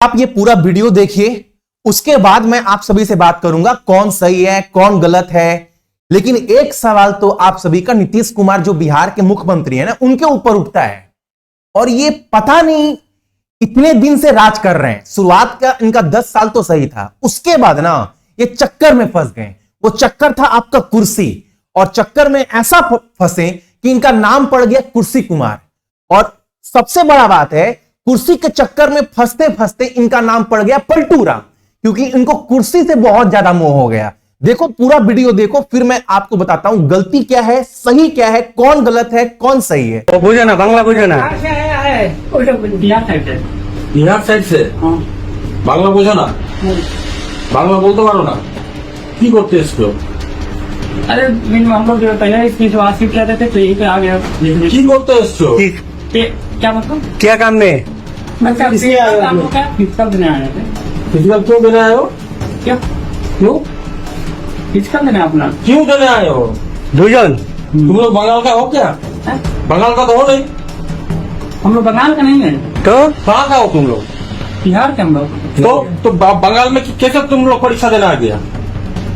आप ये पूरा वीडियो देखिए, उसके बाद मैं आप सभी से बात करूंगा कौन सही है कौन गलत है। लेकिन एक सवाल तो आप सभी का, नीतीश कुमार जो बिहार के मुख्यमंत्री है ना, उनके ऊपर उठता है। और ये पता नहीं इतने दिन से राज कर रहे हैं। शुरुआत का इनका 10 साल तो सही था, उसके बाद ना ये चक्कर में फंस गए। वो चक्कर था आपका कुर्सी, और चक्कर में ऐसा फंसे कि इनका नाम पड़ गया कुर्सी कुमार। और सबसे बड़ा बात है, कुर्सी के चक्कर में फंसते फंसते इनका नाम पड़ गया पलटू राम, क्योंकि इनको कुर्सी से बहुत ज्यादा मोह हो गया। देखो पूरा वीडियो देखो, फिर मैं आपको बताता हूं गलती क्या है, सही क्या है, कौन गलत है, कौन सही है। तो बुझे ना, बांग्ला बुझे ना। बिहार साइड से বাংলা বোঝো না, বাংলা বলতে পারো না, কি করতে এসছো? अरे हम लोग पहले इसकी शुरुआत शिफ्ट रहते थे, तो यहीं पे आ गया। কি করতে এসছো? क्या मतलब? क्या काम में? मतलब फिजिकल देने आए थे। फिजिकल क्यों देने आए हो? क्या क्यों फिजिकल देने अपना? क्यों देने आए हो? दुजन तुम लोग बंगाल का हो क्या? हैं? बंगाल का तो हो नहीं, हम लोग बंगाल का नहीं है, तो कहाँ का हो तुम लोग? बिहार के हम लोग। तो बंगाल में कैसे तुम लोग परीक्षा देने आ गया?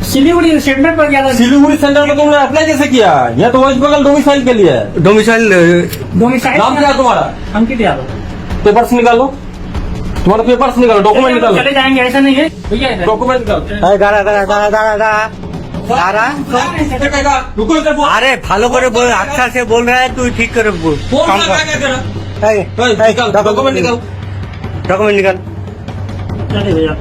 सिलीगुड़ी स्टेटमेंट पर गया था। सिलीगुड़ी सेंटर में तुमने अप्लाई कैसे किया? यहाँ तो वेस्ट बंगाल डोमिसाइल के लिए है। डोमिसाइल डोमिसाइल नाम क्या है तुम्हारा? अंकित यादव। पेपर्स निकालो, तुम्हारा पेपर्स निकालो, डॉक्यूमेंट निकालो, चले जाएंगे, ऐसा नहीं है भैया। डॉक्यूमेंट निकालो। দাঁড়া দাঁড়া দাঁড়া দাঁড়া দাঁড়া দাঁড়া। रुको इधर बोल। আরে ভালো করে বল, अच्छा से बोल रहा है, तू ठीक करे बोल। फोन काम लगा कर। के तेरा। এই, निकाल, डॉक्यूमेंट निकाल। डॉक्यूमेंट निकाल। चले भैया।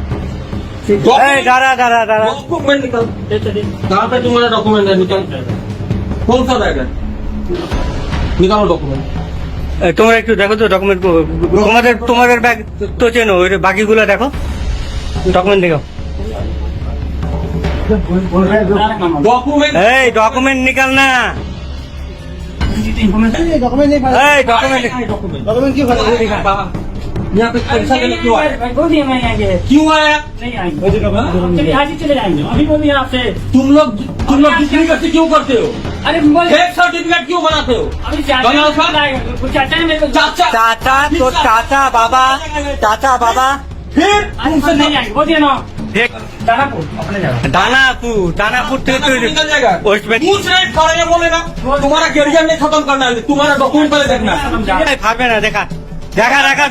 এই দাঁড়া দাঁড়া দাঁড়া। डॉक्यूमेंट निकाल। चलिए। कहाँ पे तुम्हारा डॉक्यूमेंट है? निकाल। कौन सा बैग है? निकालो डॉक्यूमेंट। তোমরা একটু দেখো তো ডকুমেন্ট, তোমাদের ব্যাগ তো চেনো, ওই বাকিগুলো দেখো, ডকুমেন্ট দেখো। डॉक्यूमेंट এই ডকুমেন্ট নিকাল না। এই ডকুমেন্ট डॉक्यूमेंट क्यों खड़ा? यहाँ पे परीक्षा देने क्यों आया? बोल दिया मैं आएंगे, क्यों आया? नहीं आएंगे। चलिए आज ही चले जाएंगे, अभी बोलिए आपसे। तुम लोग डिग्री क्यों करते हो? अरे बोल फेक सर्टिफिकेट क्यों बनाते हो? अभी बंगाल का? चाचा है मेरे को। चाचा চাচা, তোর চাচা বাবা, চাচা বাবা। फिर आज तुमसे नहीं आएंगे, बोल दिया ना। देख दानापुर अपने जगह। दानापुर থেকে তুই निकल जाएगा। वेस्ट बंगाल पूछ रहे खड़े हैं, बोलेगा तुम्हारा करियर नहीं खत्म करना है, तुम्हारा डॉक्यूमेंट पहले देखना है। পারবে না। দেখা দেখা দেখা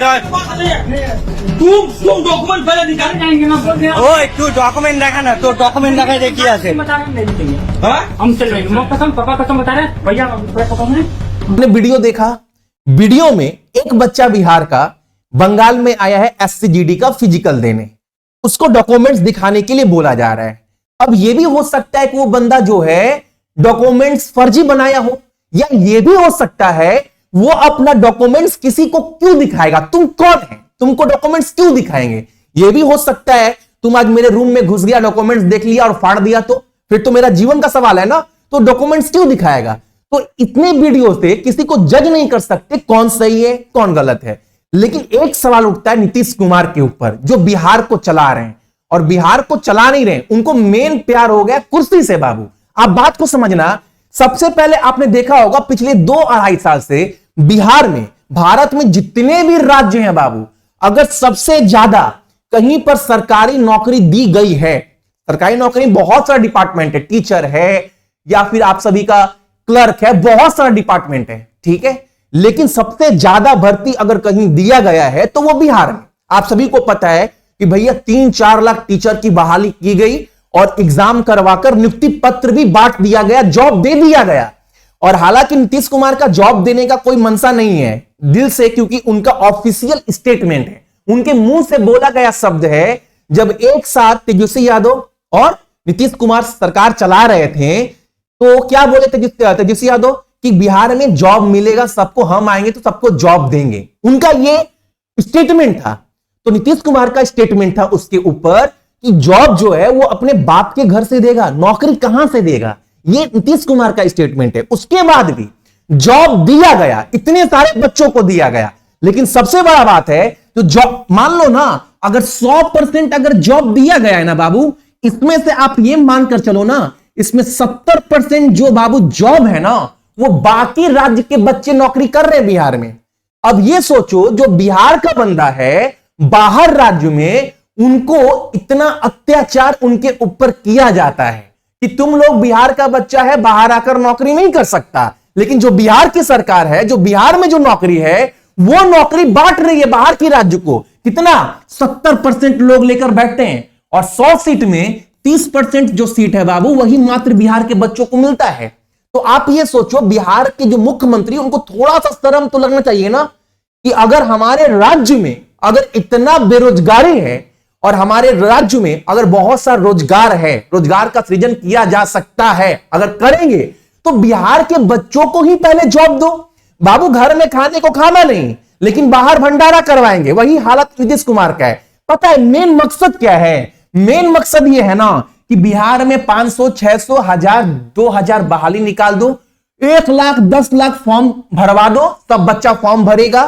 तुम डॉक्यूमेंट पहले निकाल। जाएंगे ना, बोल दिया। ওই তুই ডকুমেন্ট দেখা না, তোর ডকুমেন্ট দেখাই দে কি আছে। बता रहे हैं, नहीं देंगे। हाँ? हम चल रहे हैं, मम्मा कसम पापा कसम बता रहे हैं, भैया कसम है। आपने वीडियो देखा, वीडियो में एक बच्चा बिहार का बंगाल में आया है एससीजीडी का फिजिकल देने, उसको डॉक्यूमेंट्स दिखाने के लिए बोला जा रहा है। अब यह भी हो सकता है कि वो बंदा जो है डॉक्यूमेंट्स फर्जी बनाया हो, या यह भी हो सकता है वो अपना डॉक्यूमेंट्स किसी को क्यों दिखाएगा। तुम कौन है, तुमको डॉक्यूमेंट्स क्यों दिखाएंगे। यह भी हो सकता है तुम आज मेरे रूम में घुस गया, डॉक्यूमेंट्स देख लिया और फाड़ दिया, तो फिर तो मेरा जीवन का सवाल है ना, तो डॉक्यूमेंट्स क्यों दिखाएगा। तो इतने वीडियो से किसी को जज नहीं कर सकते कौन सही है कौन गलत है। लेकिन एक सवाल उठता है नीतीश कुमार के ऊपर, जो बिहार को चला रहे हैं, और बिहार को चला नहीं रहे, उनको मेन प्यार हो गया कुर्सी से। बाबू आप बात को समझना। सबसे पहले आपने देखा होगा पिछले 2-2.5 साल से बिहार में, भारत में जितने भी राज्य हैं बाबू, अगर सबसे ज्यादा कहीं पर सरकारी नौकरी दी गई है, सरकारी नौकरी बहुत सारा डिपार्टमेंट है, टीचर है या फिर आप सभी का क्लर्क है, बहुत सारा डिपार्टमेंट है, ठीक है, लेकिन सबसे ज्यादा भर्ती अगर कहीं दिया गया है तो वो बिहार में। आप सभी को पता है कि भैया 3-4 लाख टीचर की बहाली की गई, और एग्जाम करवाकर नियुक्ति पत्र भी बांट दिया गया, जॉब दे दिया गया। और हालांकि नीतीश कुमार का जॉब देने का कोई मनसा नहीं है दिल से, क्योंकि उनका ऑफिशियल स्टेटमेंट है, उनके मुंह से बोला गया शब्द है। जब एक साथ तेजस्वी यादव और नीतीश कुमार सरकार चला रहे थे, तो क्या बोले तेजस्वी यादव कि बिहार में जॉब मिलेगा सबको, हम आएंगे तो सबको जॉब देंगे, उनका ये स्टेटमेंट था। तो नीतीश कुमार का स्टेटमेंट था उसके ऊपर कि जॉब जो है वो अपने बाप के घर से देगा, नौकरी कहां से देगा, ये नीतीश कुमार का स्टेटमेंट है। उसके बाद भी जॉब दिया गया, इतने सारे बच्चों को दिया गया। लेकिन सबसे बड़ा बात है, तो जॉब मान लो ना, अगर 100% अगर जॉब दिया गया है ना बाबू, इसमें से आप ये मानकर चलो ना, इसमें 70% जो बाबू जॉब है ना, वो बाकी राज्य के बच्चे नौकरी कर रहे हैं बिहार में। अब ये सोचो, जो बिहार का बंदा है बाहर राज्य में उनको इतना अत्याचार उनके ऊपर किया जाता है कि तुम लोग, बिहार का बच्चा है, बाहर आकर नौकरी नहीं कर सकता। लेकिन जो बिहार की सरकार है, जो बिहार में जो नौकरी है, वो नौकरी बांट रही है बाहर के राज्य को। कितना? 70% लोग लेकर बैठते हैं और 100 सीट में 30% जो सीट है बाबू, वही मात्र बिहार के बच्चों को मिलता है। तो आप ये सोचो, बिहार के जो मुख्यमंत्री, उनको थोड़ा सा शर्म तो लगना चाहिए ना कि अगर हमारे राज्य में अगर इतना बेरोजगारी है और हमारे राज्य में अगर बहुत सा रोजगार है, रोजगार का सृजन किया जा सकता है, अगर करेंगे तो बिहार के बच्चों को ही पहले जॉब दो बाबू। घर में खाने को खाना नहीं, लेकिन बाहर भंडारा करवाएंगे। वही हालत नीतीश कुमार का है। पता है मेन मकसद क्या है? मेन मकसद यह है ना कि बिहार में 500, 600, 1000, 2000 बहाली निकाल दो, 1 लाख, 10 लाख फॉर्म भरवा दो, सब बच्चा फॉर्म भरेगा,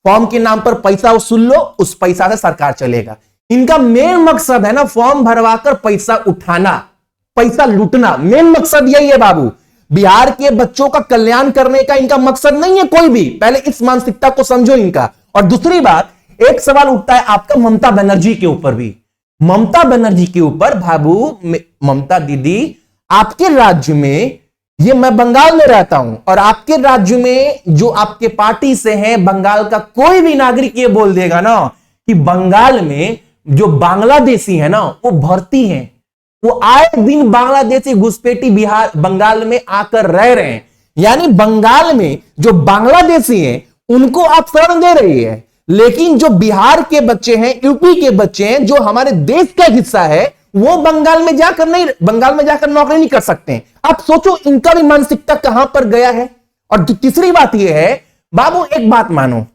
फॉर्म के नाम पर पैसा वसूल लो, उस पैसा से सरकार चलेगा। इनका मेन मकसद है ना फॉर्म भरवाकर पैसा उठाना, पैसा लूटना। मेन मकसद यही है बाबू। बिहार के बच्चों का कल्याण करने का इनका मकसद नहीं है कोई भी। पहले इस मानसिकता को समझो इनका। और दूसरी बात, एक सवाल उठता है आपका ममता बनर्जी के ऊपर भी। ममता बनर्जी के ऊपर बाबू, ममता दीदी, आपके राज्य में, ये मैं बंगाल में रहता हूं और आपके राज्य में जो आपके पार्टी से हैं, बंगाल का कोई भी नागरिक ये बोल देगा ना कि बंगाल में जो बांग्लादेशी है ना वो भर्ती हैं, वो आए दिन बांग्लादेशी घुसपैठी बिहार बंगाल में आकर रह रहे हैं। यानी बंगाल में जो बांग्लादेशी हैं उनको आप शरण दे रही है, लेकिन जो बिहार के बच्चे हैं, यूपी के बच्चे हैं, जो हमारे देश का हिस्सा है, वो बंगाल में जाकर नौकरी नहीं कर सकते। आप सोचो इनका भी मानसिकता कहां पर गया है। और तीसरी बात यह है बाबू, एक बात मानो,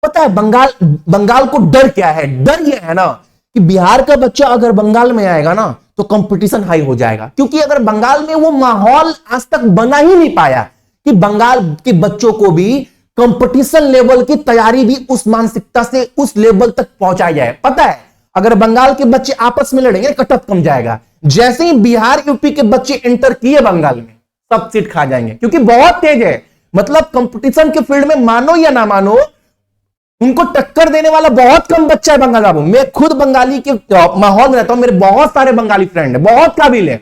पता है बंगाल को डर क्या है? डर यह है ना कि बिहार का बच्चा अगर बंगाल में आएगा ना तो कंपटीशन हाई हो जाएगा। क्योंकि अगर बंगाल में वो माहौल आज तक बना ही नहीं पाया कि बंगाल के बच्चों को भी कंपटीशन लेवल की तैयारी भी उस मानसिकता से उस लेवल तक पहुंचाया जाए। पता है अगर बंगाल के बच्चे आपस में लड़ेंगे, कटअप कम जाएगा। जैसे ही बिहार यूपी के बच्चे एंटर किए बंगाल में, सब सीट खा जाएंगे, क्योंकि बहुत तेज है। मतलब कंपटीशन के फील्ड में मानो या ना मानो, उनको टक्कर देने वाला बहुत कम बच्चा है बंगाल बाबू। मैं खुद बंगाली के माहौल में रहता हूं, मेरे बहुत सारे बंगाली फ्रेंड है, बहुत काबिल है।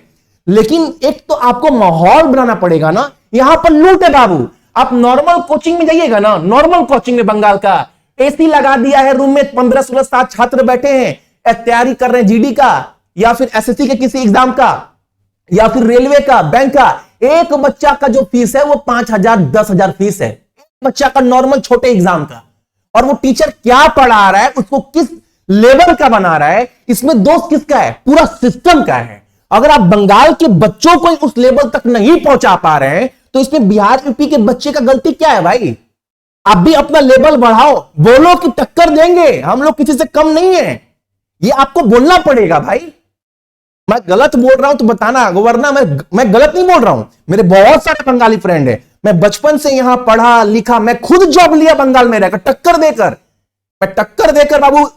लेकिन एक तो आपको माहौल बनाना पड़ेगा ना। यहां पर लूट है बाबू। आप नॉर्मल कोचिंग में जाइएगा ना, नॉर्मल कोचिंग में बंगाल का एसी लगा दिया है, रूम में 15, 16, 7 छात्र बैठे हैं, तैयारी कर रहे हैं जीडी का या फिर एसएससी के किसी एग्जाम का या फिर रेलवे का, बैंक का। एक बच्चा का जो फीस है वो 5000, 10,000 फीस है, एक बच्चा का नॉर्मल छोटे एग्जाम का। और वो टीचर क्या पढ़ा रहा है, उसको किस लेवल का बना रहा है, इसमें दोष किसका है? पूरा सिस्टम का है। अगर आप बंगाल के बच्चों को उस लेवल तक नहीं पहुंचा पा रहे हैं तो इसमें बिहार यूपी के बच्चे का गलती क्या है भाई? आप भी अपना लेवल बढ़ाओ, बोलो कि टक्कर देंगे, हम लोग किसी से कम नहीं है। ये आपको बोलना पड़ेगा भाई। मैं गलत बोल रहा हूं तो बताना, वरना मैं गलत नहीं बोल रहा हूं। मेरे बहुत सारे बंगाली फ्रेंड है, मैं बचपन से यहां पढ़ा लिखा, मैं खुद जॉब लिया बंगाल में रहकर, टक्कर देकर बाबू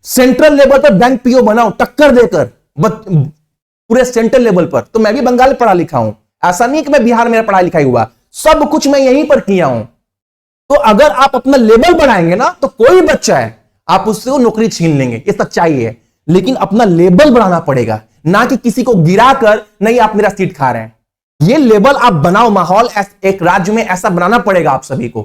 सेंट्रल लेवल पर बैंक पीओ बनाऊं, टक्कर देकर पूरे सेंट्रल लेवल पर। तो मैं भी बंगाल में पढ़ा लिखा हूं, ऐसा नहीं कि मैं बिहार में पढ़ाई लिखाई हुआ, सब कुछ मैं यहीं पर किया हूं। तो अगर आप अपना लेवल बढ़ाएंगे ना तो कोई बच्चा है आप उससे वो नौकरी छीन लेंगे, ये सच्चाई है। लेकिन अपना लेवल बढ़ाना पड़ेगा, ना कि किसी को गिराकर नहीं आप मेरा सीट खा रहे हैं। ये लेवल आप बनाओ, माहौल एक राज्य में ऐसा बनाना पड़ेगा आप सभी को।